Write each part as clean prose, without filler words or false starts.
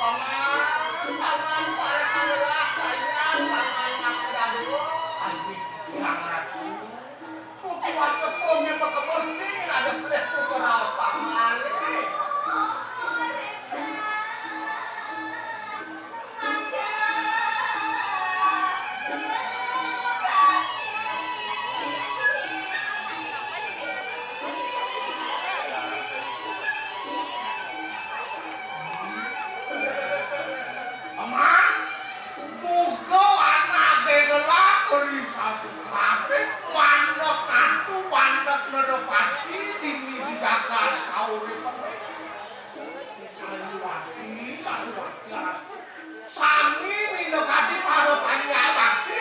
Paman Pangan para kangelah sayang, pangan makuda dulu. Adik hangat. Pukuan tepungnya bekebersih, ada pelih puku raos pangan. Sami minokati paro panyabakti.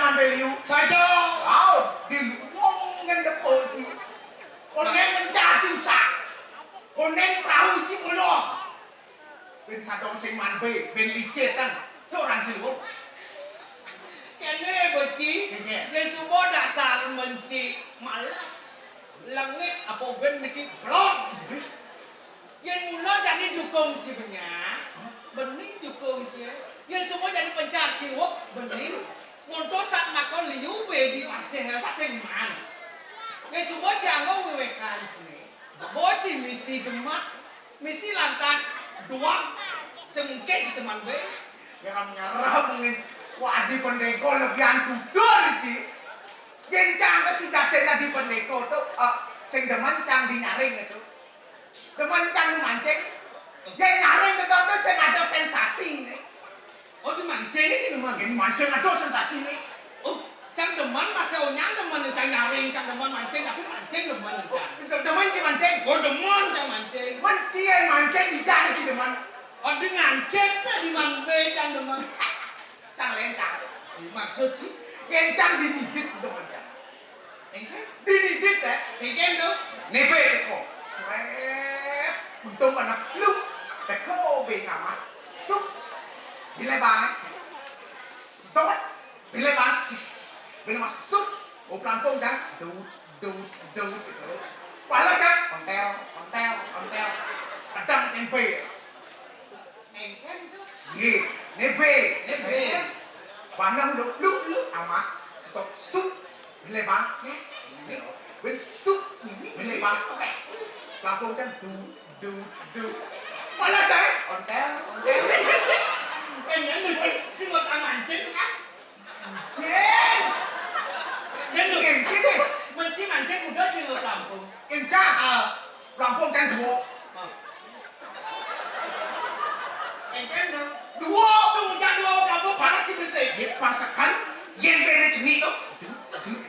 man beliu. Saja. Kau di wong ngendepol ci. Konen mencari usah. Konen perahu ci belum. Ben sadong sing man be, ben licet kan. Orang ciluk. Kene beci, le semua dasar menci malas. Langit apa ben mesti blok. Yang mula jadi jukung ci benya. Bening jukung ci. Yang semua jadi pencar ciwok bening. Ngonto sak makon liu be di pasir sa sing man. Yang semua jangan wewekan ci. Boci misi demak, misi lantas doang. Semungkin seman be. Yang nyarah mungkin wadi pendeko lebihan kudur sih. Gencang ke sudah tadi pendeko tuh, sing demen cang di nyaring itu. Demen cang mancing. Yang nyaring itu tuh sing ada sensasi nih. Oh di mancing sih demen. Yang mancing ada sensasi nih. Oh cang demen masih onyang demen cang nyaring cang demen mancing tapi mancing demen cang. Demen sih mancing. Oh demen cang mancing. Mancing mancing di jari sih demen. Oh di ngancing di manbe cang demen. Cang lencang. Maksud sih? Yang cang dinidit demen cang. Engkan? Dinidit Engkan tuh? Nebe teko. Srep. Untung anak lu. Teko be ngamat. Sup. Bila basis. Stop. Bila basis. Bila masuk. O kampung cang. Dut gitu. Pala cang. Ontel. Kadang tempe. Engkan tuh? Ye. Nebe. Panang lu amas. Stop. Sup. Bila bang. Yes. Ben sup. Bila bang. Yes. Kampung kan dut. Pala cang. Ontel. Engkan tuh cing ngot mancing kan? Cing. Dan lu Cing. mancing udah cing ngot kampung. Incang. Lampung kan dua. Engkan tuh? Dua. Dua kampung panas sih bersih. Dipasakan yang beda jenis tu.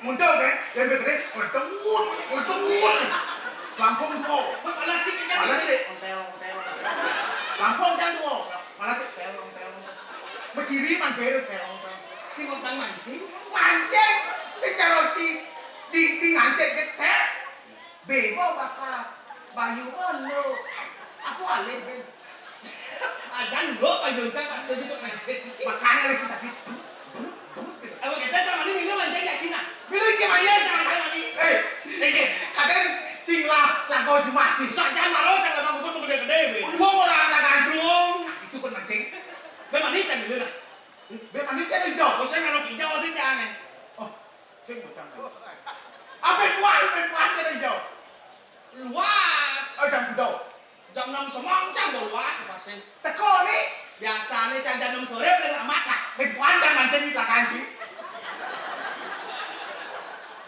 Mudah kan? Yang beda ngetut. Lampung dua. Panas sih kan? Malas deh. Lampung kan dua. Malas deh. Berdiri man beda. Cing ngot mancing kan? Mancing. Secara di ngancing ke set. Bebo bakal. Bayu lo. Aku alih ben. Adan lo ayo cang pas tuh sok mancing cici. Makanya harus kasih. Apa kita cang ini minum mancing ya Cina? Bila cemaya. Cang ini. Kadang tinglah lagu di masjid. Jangan marah cang apa bubur gede-gede be. Dua orang lagu jung. Itu pun mancing. Memang ini cang dulu lah. Memang ini saya hijau. Kau saya nggak hijau sih cang. Oh, saya bukan. Apa kuat jadi hijau? Luas. Oh, jam kedua. Jam 6 semang cang luas pasti. Teko ni. Biasanya cang jam 6 sore udah amat lah. Panjang mancing di belakang sih.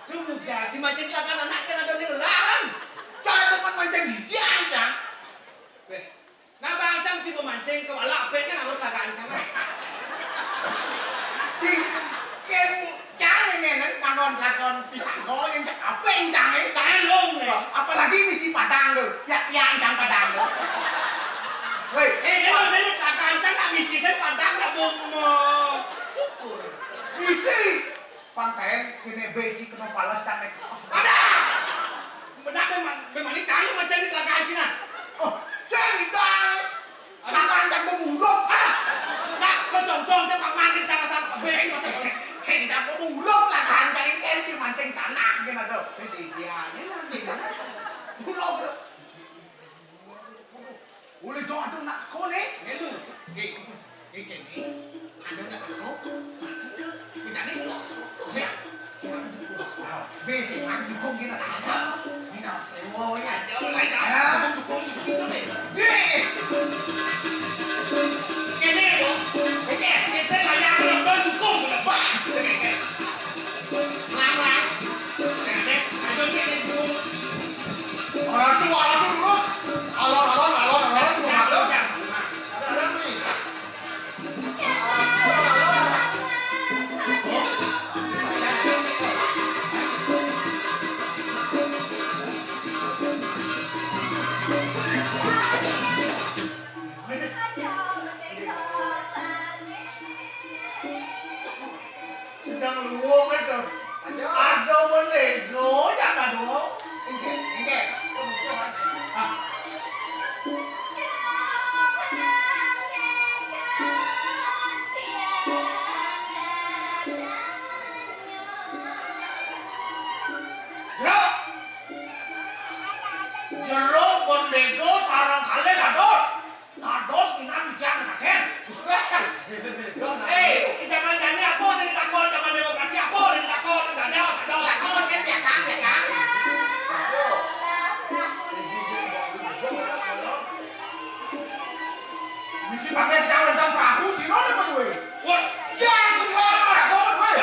Tuh jadi mancing lakan anak saya ada di lahan. Cara teman mancing di dia aja. Weh, nah bang cang sih mancing ke wala apetnya nggak lakan cang. Cing, yang cang ini kan lakon pisang goreng apa yang cang ini? Cang long nih. Apalagi misi padang lo, ya cang padang lo. Woi, Kalau lakan cang nggak misi saya padang nggak mau cukur. misi. Pantai kene beji kena palas cang nek. Ada. Benar memang ini cari macam ini lakan Cina. Oh, sendal. Lakan cang pemulung. Nggak kejong-jong cang pak mancing cara sama beri masa boleh. Sendal pemulung lakan cang ini mancing tanah kena do. Jadi dia ini lagi. Pulau bro. Boleh jauh ada nak kau ni? Nelu, kini ada nak lo pasti tu menjadi lo. Siapa cukup? Besi man dukung kita saja. Kita sewa ya. Mulai dah. Cukup itu ni. Kini lo, ini saya layak lo cukup bah. Lang. Kini ada kini cukup. Orang tu lurus. Alon. Jangan ngundang luwung itu. Ada menego jangan dong. Ini. Ah. Jero menego sarang kali dados. Dados minat bicara makan. Zaman jani apa sih ditakon zaman demokrasi apa sih ditakon enggak ada sadar. Takon kan biasa. Bikin pakai jangan dan perahu sih, no, apa gue? Wah, Ya, aku juga orang takon gue.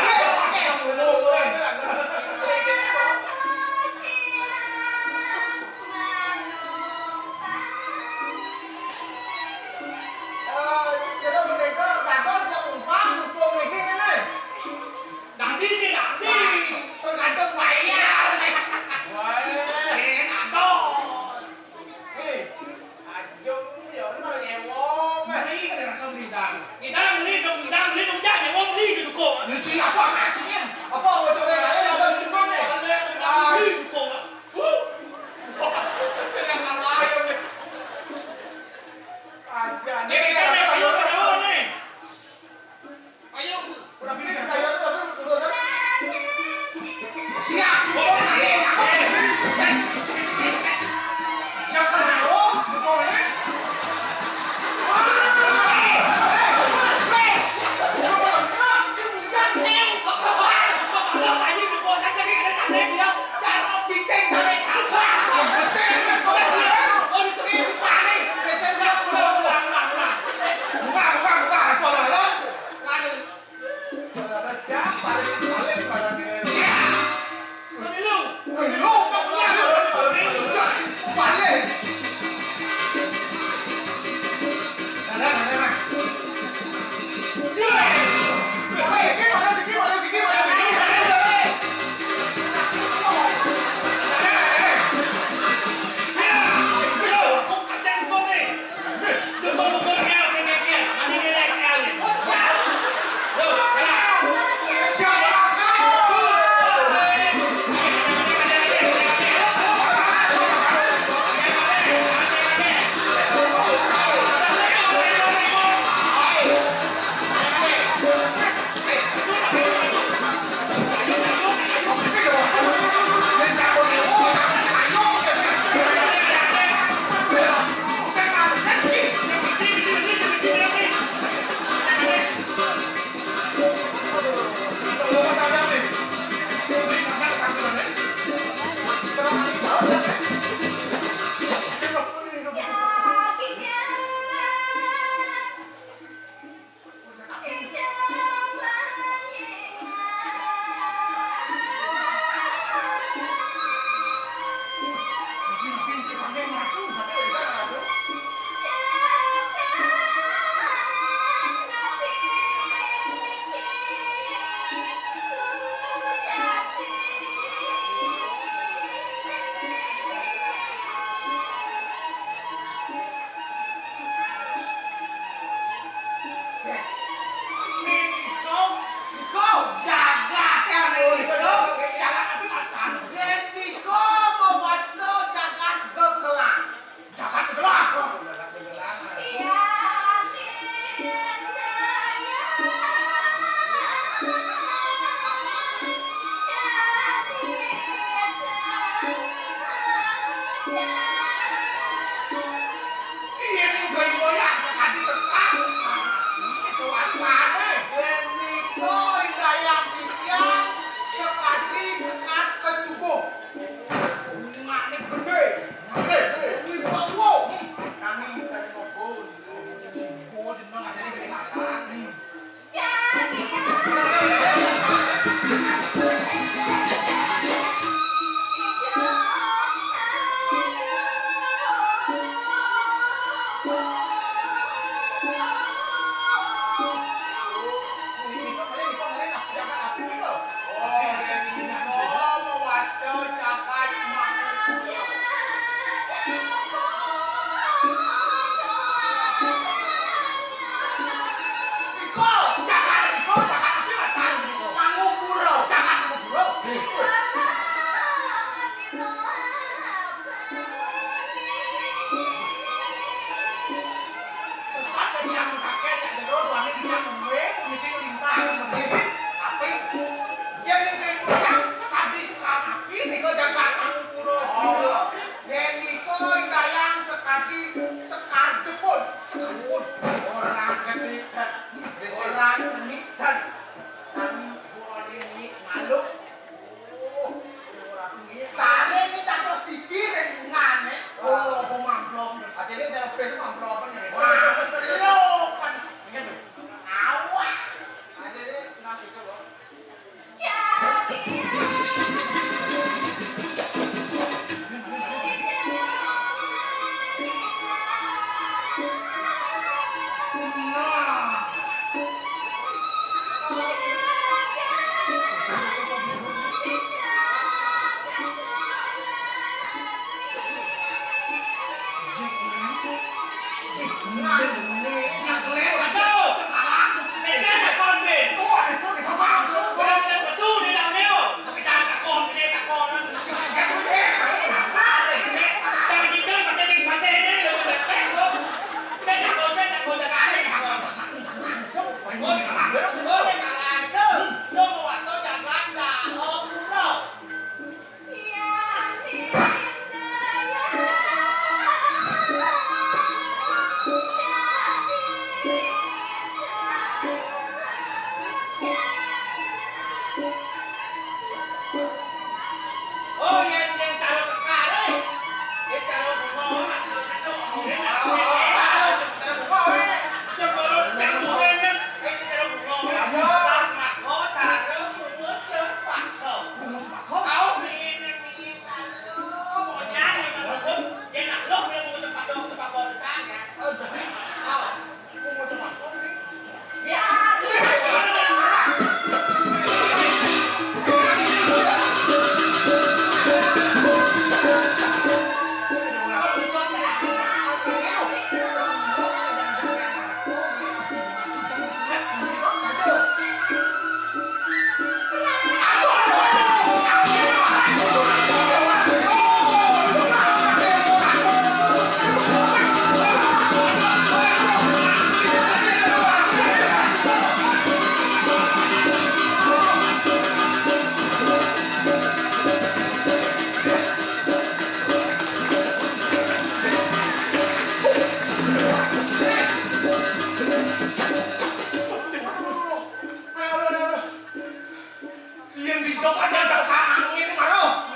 coba ada sarang ini maro.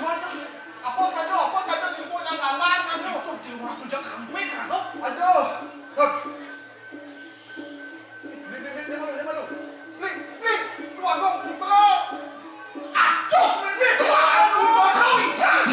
Apa sado jemput yang gambar sado. Tuh dia orang tuh jangan kambing kan. Aduh. Dia malu. Nih, lu agong putra. Aduh, tuh aku baru ikan.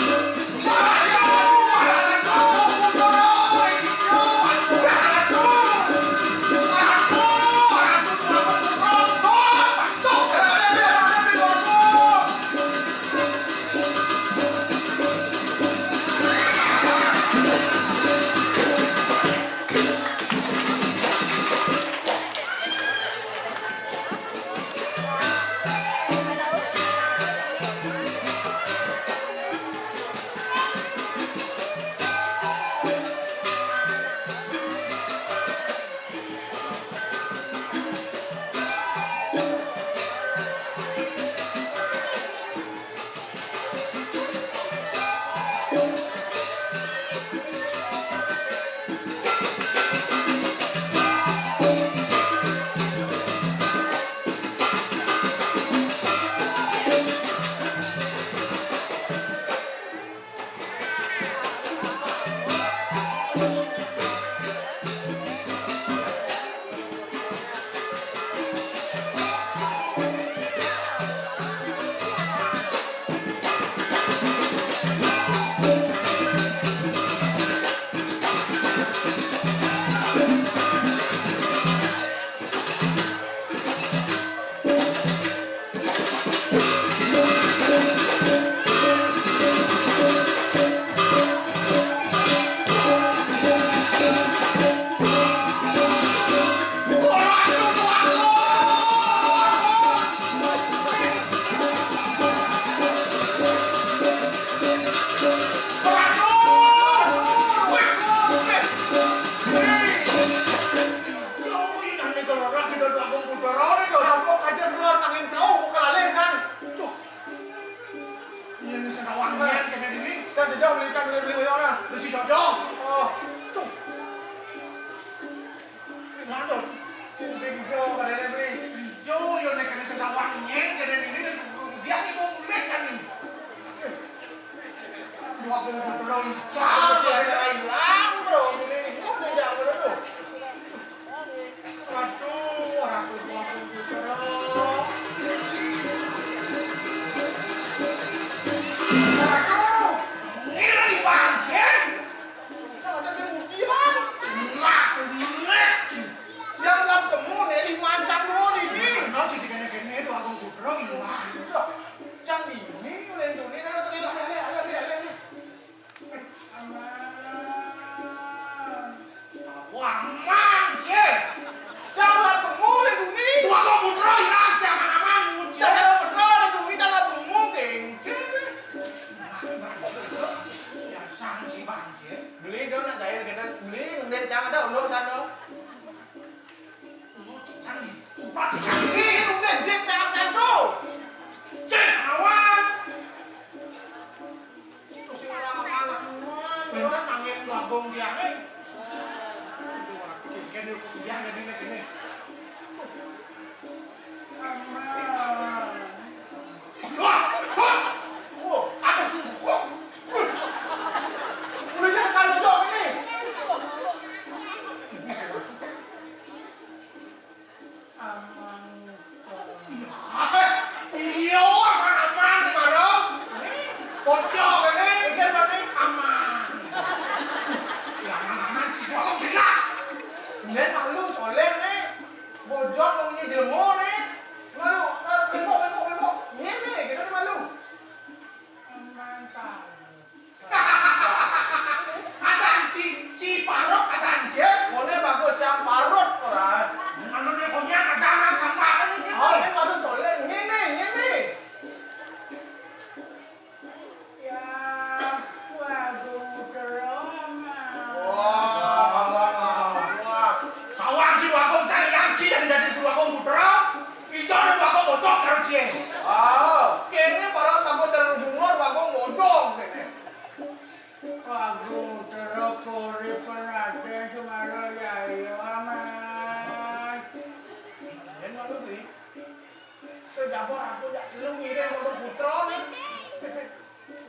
Sejabor aku jak lu ngirim kalau putra nih.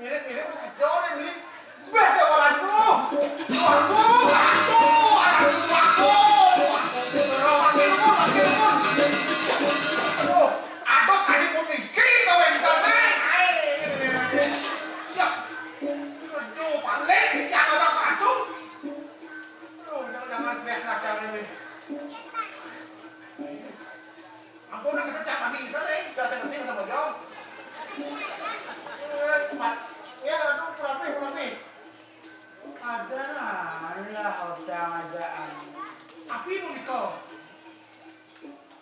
Mirip-mirip saja nih beli. Beda orangku. Ados tadi mau mikir kau yang kena. Siap. Aduh, paling jangan ada satu. Jangan stres lah cara ini. Ampun, nak kena cakap ni, kan? Gak sepenting sama jauh. Ya, aduh, purapi. Ada lah orang ajaan. Tapi mau nikah.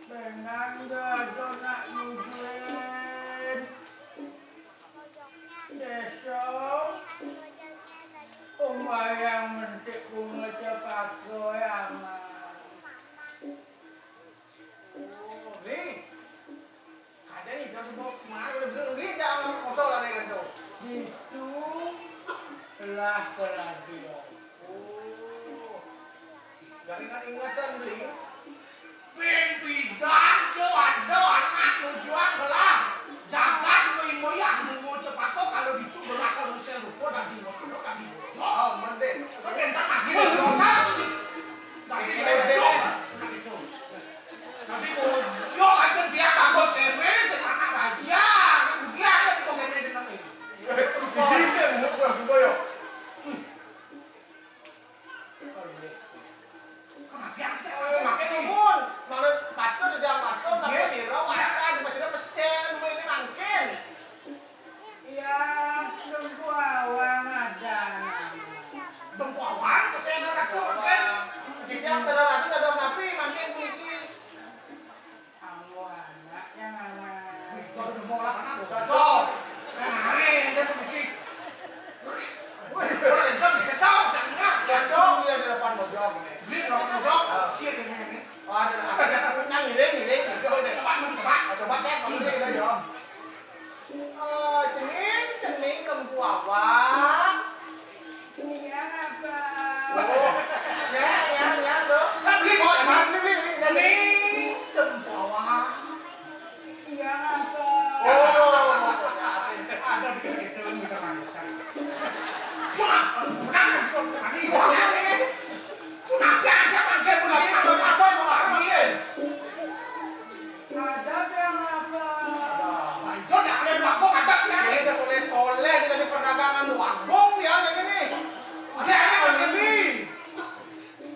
Benang gado nak nujuin. Besok yang mentik bunga cepat goyangan. Ni. Ada ni, dah semua kemana? Ni jangan motor lah ni kan tu. Itu lah kelahiran. Jaringan ingatan beli. Pimpinan ada anak tujuan belah. Jangan moyang mau cepat kok kalau itu belah kalau saya lupa dan di mana dan di mana. Oh, mending. Sebentar lagi dosa. Tadi dosa. Tadi dosa aja dia bagus kemes semana baja. Kemudian ada di komen ini nanti. Bisa buka yo. Makin numun, mana patut dia patut sampai sirah, wajar masih ada pesen dua ini mungkin. Ya, tunggu awang ada. Tunggu awang pesen ratu kan. Jadi yang saudara itu ada tapi mungkin mungkin. Kamu anak yang anak. Kalau udah mau lah anak cocok. Nah, ini dia begini. Wih, kita bisa ketahu jangan Cocok dia di depan mojok ini. beli orang cocok. Cia dengan ini. Oh, ada yang ngiring. Coba tes kalau ini udah yo. Cening lembu awak. Ini apa? Oh, ya, tuh. Kan beli kok Beli. ini bawah. Iya apa? Ada di kita kita manusia. Wah, bukan tadi orang ini. Kenapa aja manggil mulai apa mau lagi? Ada yang apa? Itu dah kalian wakong ada ya. Ini udah soleh kita di perdagangan wagong dia kayak gini. Ada yang ini.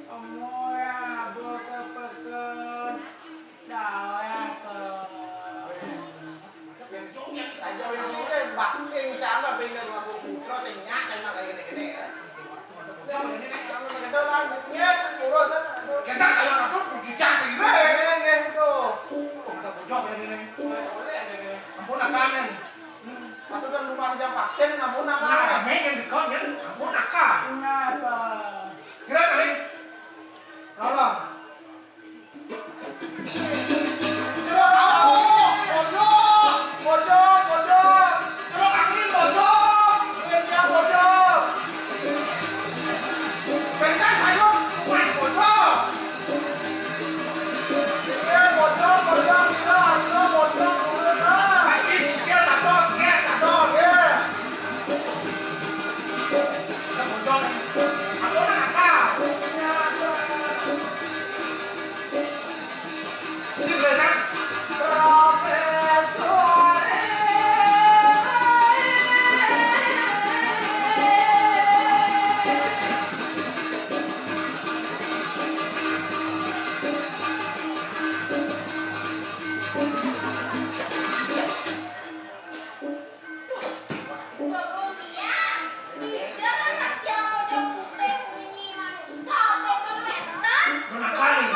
Kamu yang peken, dah yang ke. Saja yang soleh, bakting cara pindah lagu putra senyap kayak gini ya. Kita kalau nak tuh jujang sih. Ada bojok ya ini. Ampun akalan. Atau kan rumah jam vaksin ampun Nah, apa? ramai yang dekat ya. Ampun akal. Kenapa? Kira nih. Tolong. Jeruk aku. Bojok. Jeruk angin bojok. Yang bojok. Bentar sayur. Mas bojok. Bojok. Kita harus bojok dulu kan. Lagi cicil tatos, yes tatos. Ada bojok. Ampun akal. Ini tulisan. Menakali.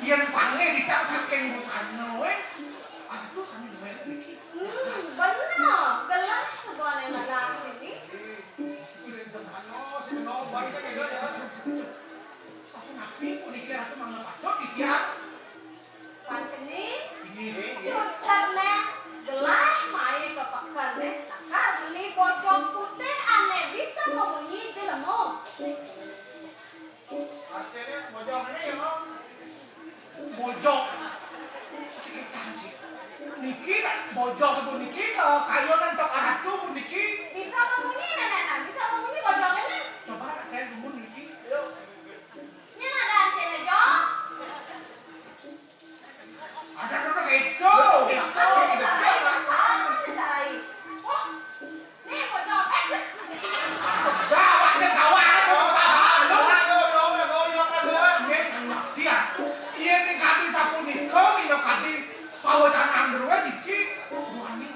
yen pange dicak saking busana we. Aduh sami duwe iki. Bener, gelas sebuahnya malam ini. Wis busana sing no bae sing ya. Sapu nabi puniki ratu mangga padot ditiak. Panceni, Ini cuterne gelas mai kepakane takar beli pocong putih aneh bisa membunyi jelemu. artinya bojongnya ya mau bojong sedikit kanji niki bojong ibu niki kayonan tok aratu bu niki Bisa membunyi nenek, bisa membunyi pocongnya. coba kayak dulu niki yuk Ini ada ancene jong. ada dulu itu Kamu disarai, kamu disarai. Oh, nih pocong. dah wasit kawan lu yes dia iya nih kadi sapu niko ino kadi pawasan android niki wani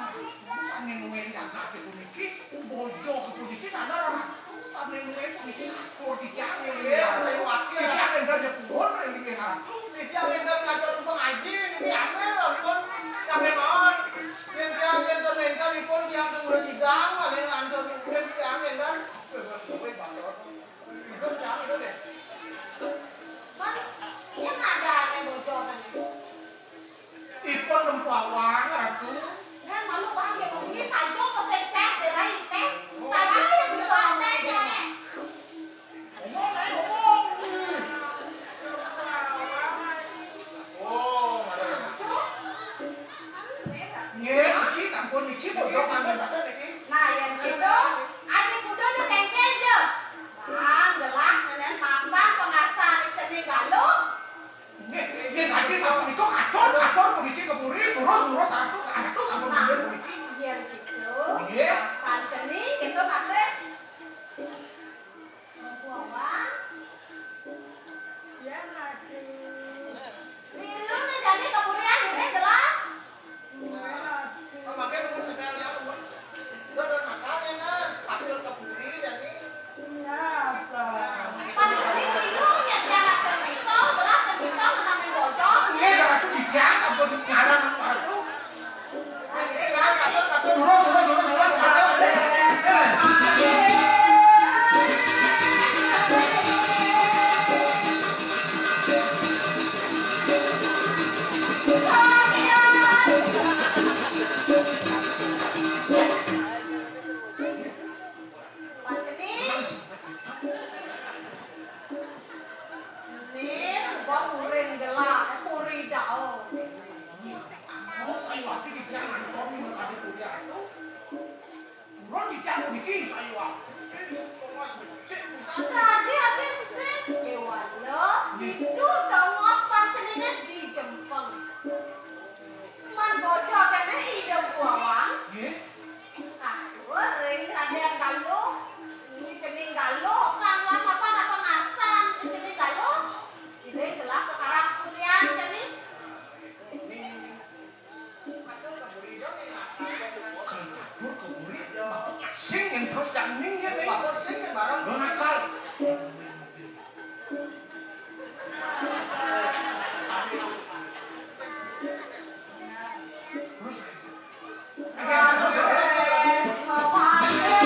sane nguen yang kadi bu niki bojong bu niki ada orang sane nguen bu niki akur dikiang ya wakil dikiang yang saja pun ini hantu Dia bener ngajar pengaji ini amel loh pun sampai mohon yang mentor pun yang tunggu sidang ada yang antar mungkin yang dan bebas gue pasor itu jangan itu deh Man, ini ada aneh bojongan. ipon nempawang ratu Nah, malu banget ya, mungkin saja pesen tes, derai tes. Saja yang bisa tes ya. ngomong aja ngomong oh Saja? Kan merah. nye niki sampun niki bojong ngambil pada niki Nah, yang gitu, aja kudu tuh kengke aja. Bang, gelah, nenek mampang pengasah di cening galuh. nye iya tadi sampun niko kator bu niki keburi surus aratu sampun Nah, ngambil bu niki yang gitu. Iya. Panceni gitu masih. Buang. Milu nih jadi kemudian akhirnya gelah. makanya nunggu sekali apa pun udah makannya nah ambil keburi jadi Panceni milu nya tiara serpisau, gelah serpisau menamin bojong. iya ratu dikiang sampun ngarang aratu Akhirnya gelah jadi. surus Panceni. Nih, sebuah murin gelah, muri dao. Oh, ayo api dikiang antor minum kadi kuri aratu turun dikiang bu niki ayo mas becek bisa Tadi ada sih, kewalo, itu dongos pancenine di Jempeng. Man bocor kene idem buawang, Nggih. aduh ring raden galuh, ini cening galuh, kang lama apa ngasan, ini cening galuh, ini gelah ke karang kurian cening. ambil keburi dong ya Kalau kabur ke murid, bapak asing yang terus yang minggir nih. apa sih kan barang Lo nakal. Terus, Wes mewakili.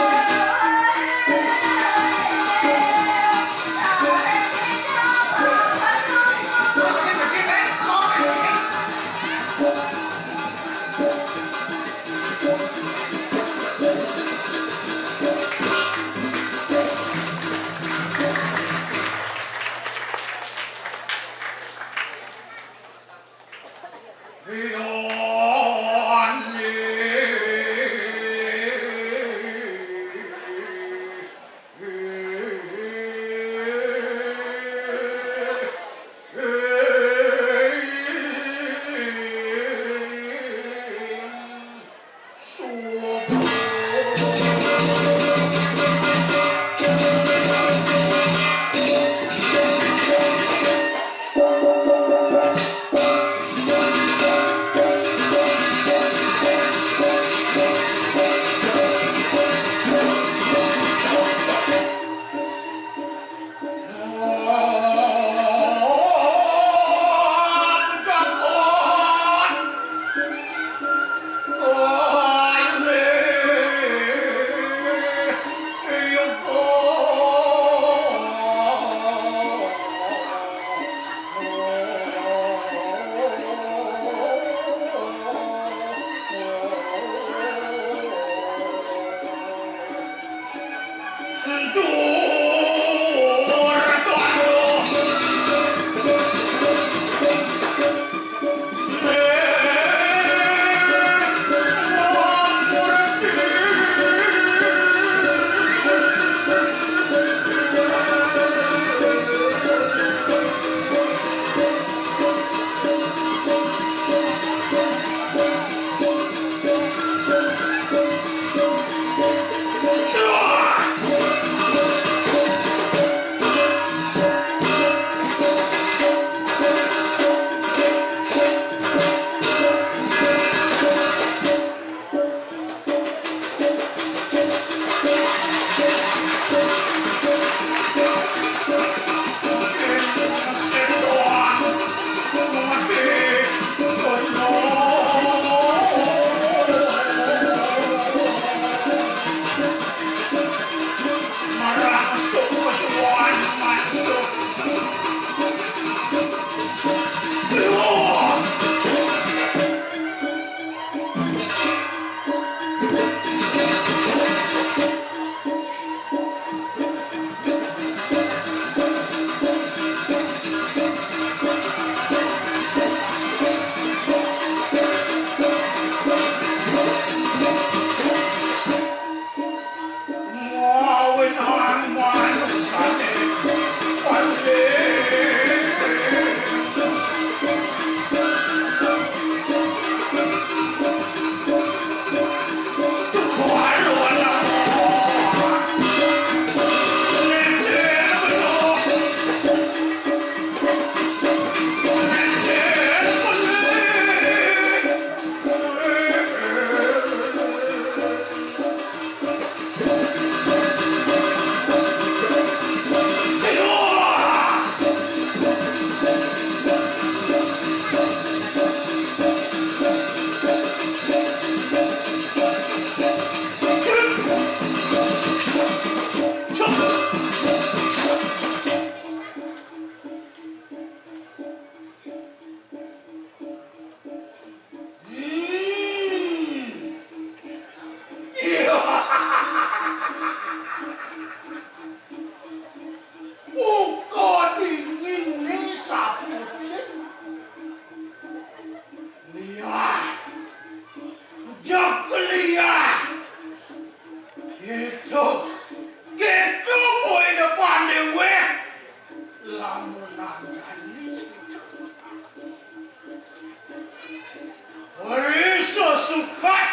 sukat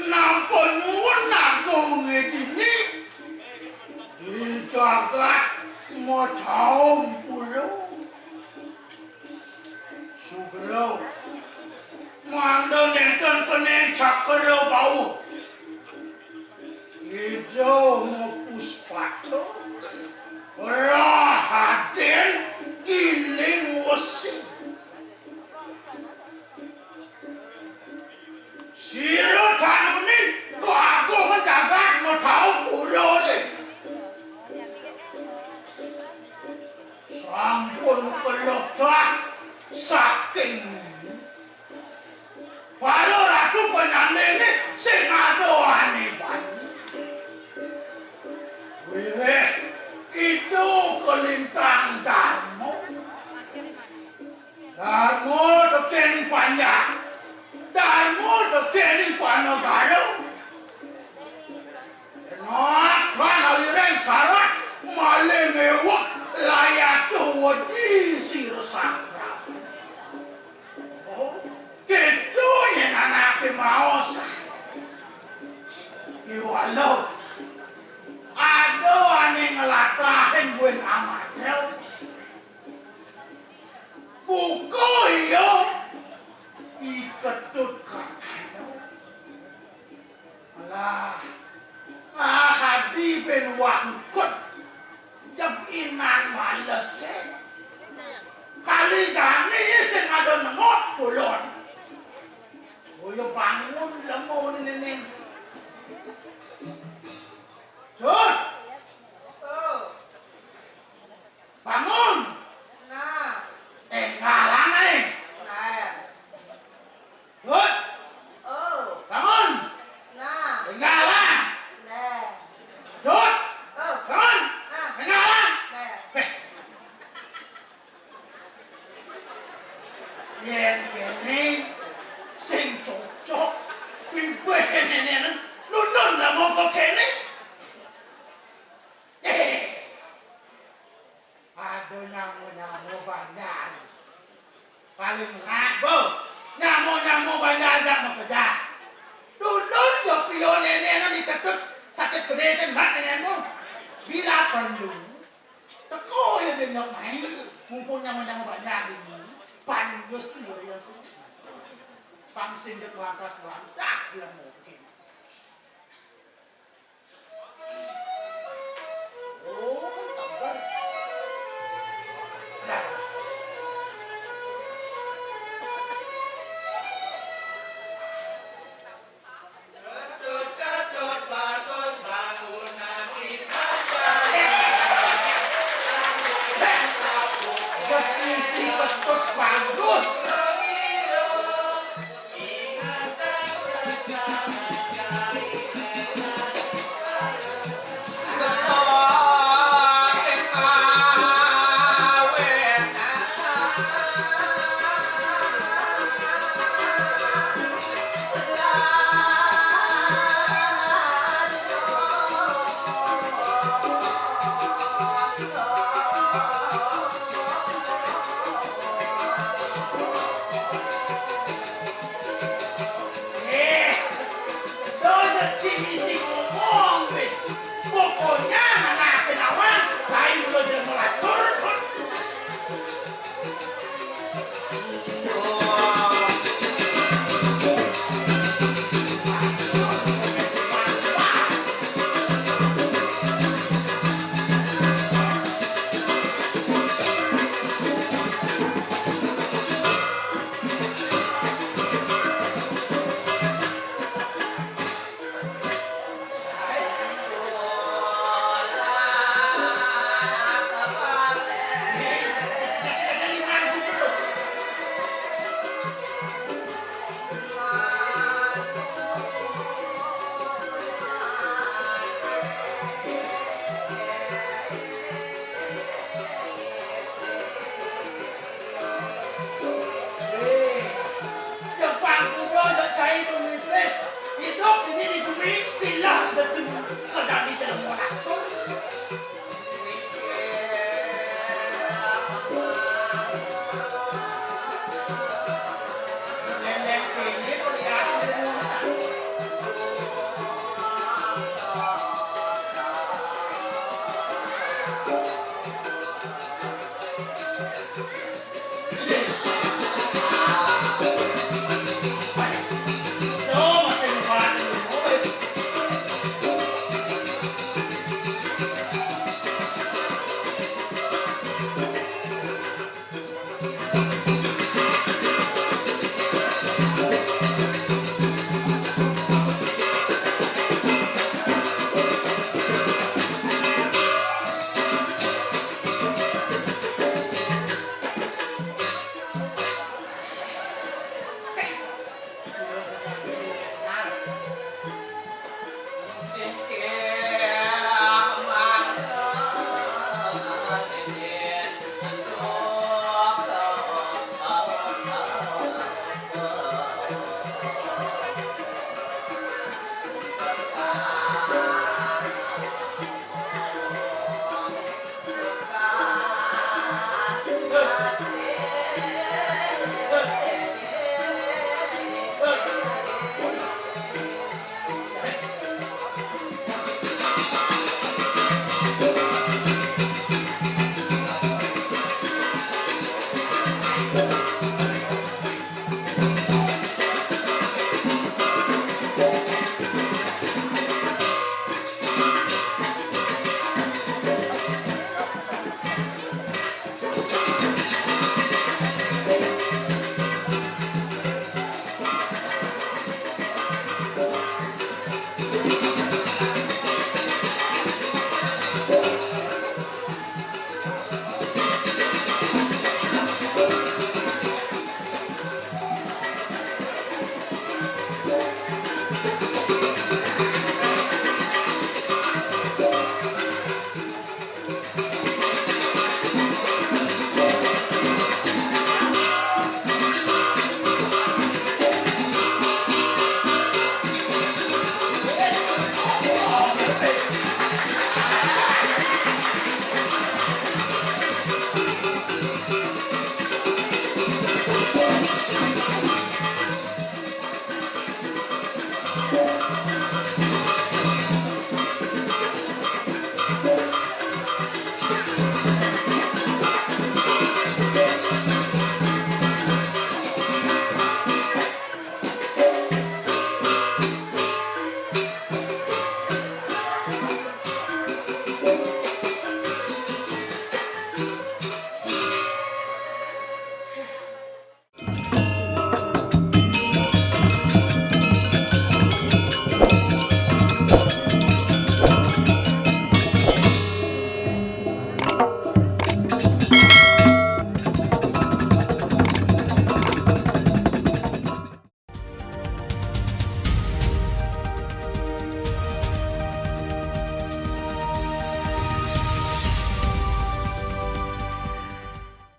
nampa nyuwun agung ngene di jagat mataum pulau sugro mangdo nenten kenen cakra bau ijo mo puspato rahaden giling wesi siro tanuni ko aku jagat mataum pulau ni sampun kelebah saking baru ratu penyanyi ini sing adohane banyu wireh itu kelintang Darmo tekeni panjang Darmo tekeni panegara Not kan wireh sarat malih mewah layak wedi sira sakra. Oh, gitu yang anake maos. Iwalo. Ado ane ngelatahin buat amatnya. Buko iyo iketut katanya. Alah, hadi ben wangkut. Jab iman males kali gani sing ada ngemot pulon boyo bangun lemon ini Jod bangun Nah, ngalang nih nah, Jod oh, bangun nah, ngalang nah, Jod oh, bangun nah, ngalang nah. Yen kene sing cocok pimpin nunun lah mau kok kene aduh nyamu banyak paling ngabo nyamu banyak gak mau kerja nunun yo pion ini diketut sakit gede kan mat nenenmu bila perlu teko ya dia main mumpung nyamu banyak ini panjus ya pangsin de lantas yang mungkin oh kan sabar nah Ketut bagus bangunan kita Ketisi ketut bagus